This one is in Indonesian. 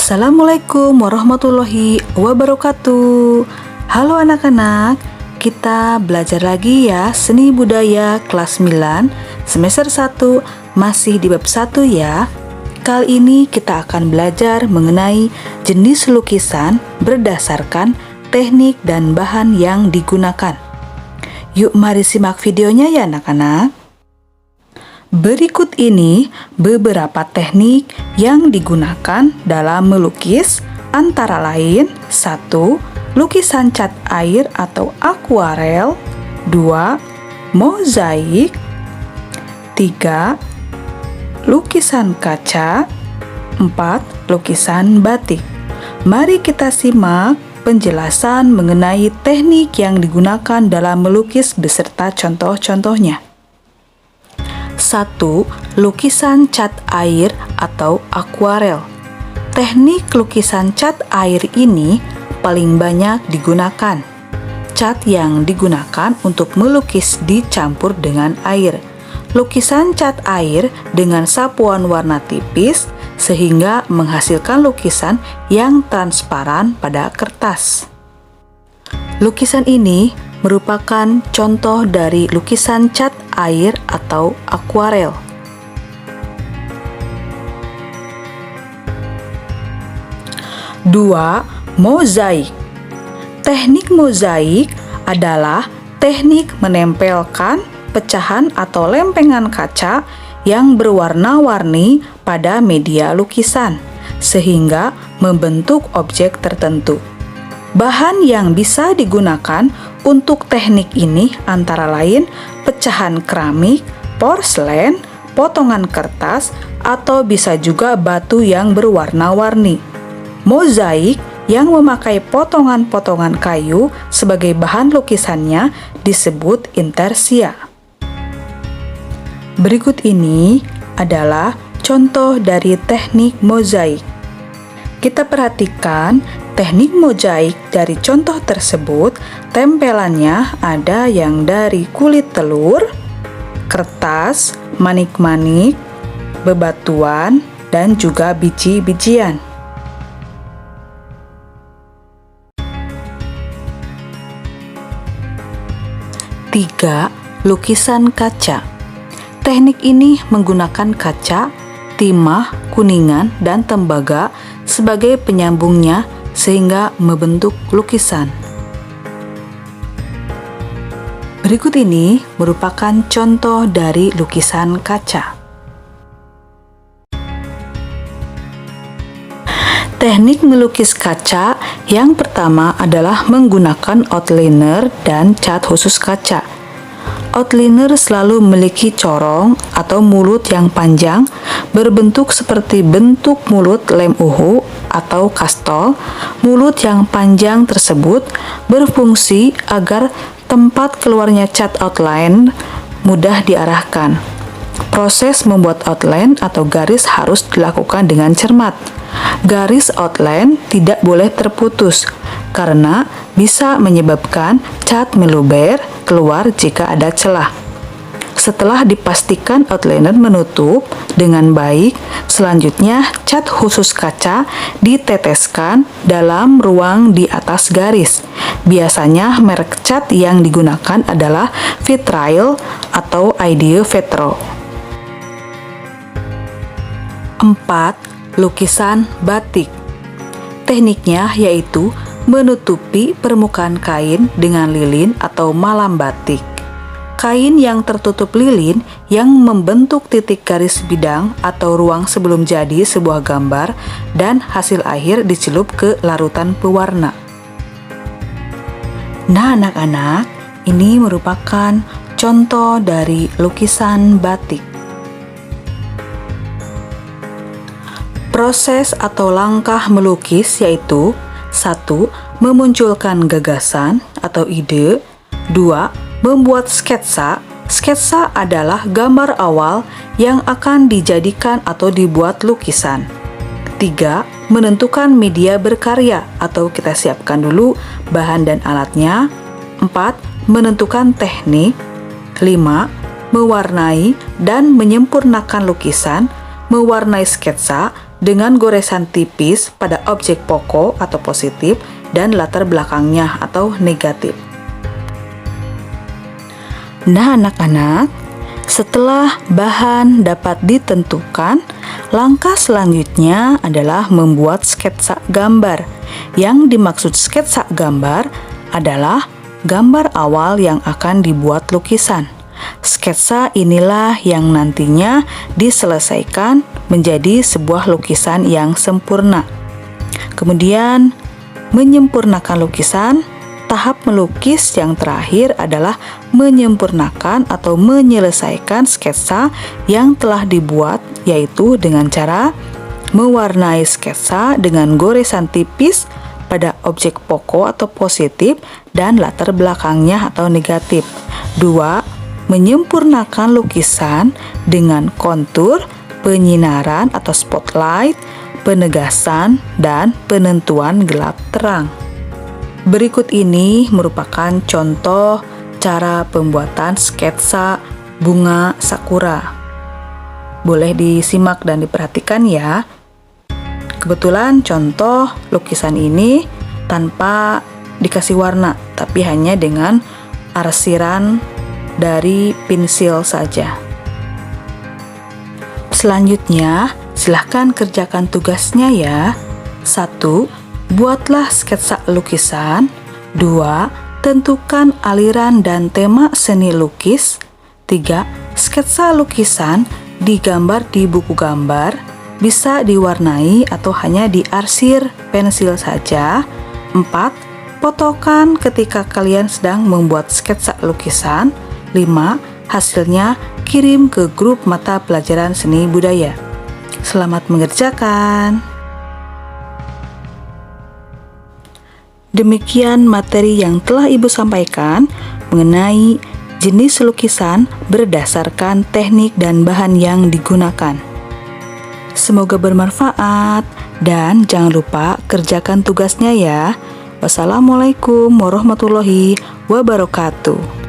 Assalamualaikum warahmatullahi wabarakatuh. Halo anak-anak, kita belajar lagi ya seni budaya kelas 9 semester 1, masih di bab 1 ya. Kali ini kita akan belajar mengenai jenis lukisan berdasarkan teknik dan bahan yang digunakan. Yuk mari simak videonya ya anak-anak. Berikut ini beberapa teknik yang digunakan dalam melukis, antara lain 1. Lukisan cat air atau akuarel. 2. Mozaik. 3. Lukisan kaca. 4. Lukisan batik. Mari kita simak penjelasan mengenai teknik yang digunakan dalam melukis beserta contoh-contohnya. 1. Lukisan cat air atau akuarel. Teknik lukisan cat air ini paling banyak digunakan. Cat yang digunakan untuk melukis dicampur dengan air. Lukisan cat air dengan sapuan warna tipis sehingga menghasilkan lukisan yang transparan pada kertas. Lukisan ini merupakan contoh dari lukisan cat air atau akuarel. 2. Mozaik. Teknik mozaik adalah teknik menempelkan pecahan atau lempengan kaca yang berwarna-warni pada media lukisan, sehingga membentuk objek tertentu. Bahan yang bisa digunakan untuk teknik ini antara lain pecahan keramik, porselen, potongan kertas, atau bisa juga batu yang berwarna-warni. Mozaik yang memakai potongan-potongan kayu sebagai bahan lukisannya disebut intarsia. Berikut ini adalah contoh dari teknik mozaik. Kita perhatikan teknik mozaik dari contoh tersebut, tempelannya ada yang dari kulit telur, kertas, manik-manik, bebatuan, dan juga biji-bijian. 3. Lukisan kaca. Teknik ini menggunakan kaca, timah, kuningan, dan tembaga sebagai penyambungnya sehingga membentuk lukisan. Berikut ini merupakan contoh dari lukisan kaca. Teknik melukis kaca yang pertama adalah menggunakan outliner dan cat khusus kaca. Outliner selalu memiliki corong atau mulut yang panjang berbentuk seperti bentuk mulut lem uhu atau kastol. Mulut yang panjang tersebut berfungsi agar tempat keluarnya cat outline mudah diarahkan. Proses membuat outline atau garis harus dilakukan dengan cermat. Garis outline tidak boleh terputus karena bisa menyebabkan cat meluber keluar jika ada celah. Setelah dipastikan outliner menutup dengan baik, selanjutnya cat khusus kaca diteteskan dalam ruang di atas garis. Biasanya merek cat yang digunakan adalah Vitrail atau Idea Vetro. 4. Lukisan batik. Tekniknya yaitu menutupi permukaan kain dengan lilin atau malam batik. Kain yang tertutup lilin yang membentuk titik garis bidang atau ruang sebelum jadi sebuah gambar dan hasil akhir dicelup ke larutan pewarna. Nah anak-anak, ini merupakan contoh dari lukisan batik. Proses atau langkah melukis yaitu 1. Memunculkan gagasan atau ide. 2. Membuat sketsa. Sketsa adalah gambar awal yang akan dijadikan atau dibuat lukisan. 3. Menentukan media berkarya atau kita siapkan dulu bahan dan alatnya. 4. Menentukan teknik. 5. Mewarnai dan menyempurnakan lukisan, mewarnai sketsa, dengan goresan tipis pada objek pokok atau positif dan latar belakangnya atau negatif. Nah, anak-anak, setelah bahan dapat ditentukan, langkah selanjutnya adalah membuat sketsa gambar. Yang dimaksud sketsa gambar adalah gambar awal yang akan dibuat lukisan. Sketsa inilah yang nantinya diselesaikan menjadi sebuah lukisan yang sempurna. Kemudian, menyempurnakan lukisan, tahap melukis yang terakhir adalah menyempurnakan atau menyelesaikan sketsa yang telah dibuat, yaitu dengan cara mewarnai sketsa dengan goresan tipis pada objek pokok atau positif dan latar belakangnya atau negatif. 2. Menyempurnakan lukisan dengan kontur, penyinaran atau spotlight, penegasan, dan penentuan gelap terang. Berikut ini merupakan contoh cara pembuatan sketsa bunga sakura. Boleh disimak dan diperhatikan ya. Kebetulan contoh lukisan ini tanpa dikasih warna, tapi hanya dengan arsiran dari pensil saja. Selanjutnya, silahkan kerjakan tugasnya ya. 1. Buatlah sketsa lukisan. 2. Tentukan aliran dan tema seni lukis. 3. Sketsa lukisan digambar di buku gambar, bisa diwarnai atau hanya diarsir pensil saja. 4. Fotokan ketika kalian sedang membuat sketsa lukisan. 5. Hasilnya kirim ke grup mata pelajaran seni budaya. Selamat mengerjakan. Demikian materi yang telah Ibu sampaikan mengenai jenis lukisan berdasarkan teknik dan bahan yang digunakan. Semoga bermanfaat dan jangan lupa kerjakan tugasnya ya. Wassalamualaikum warahmatullahi wabarakatuh.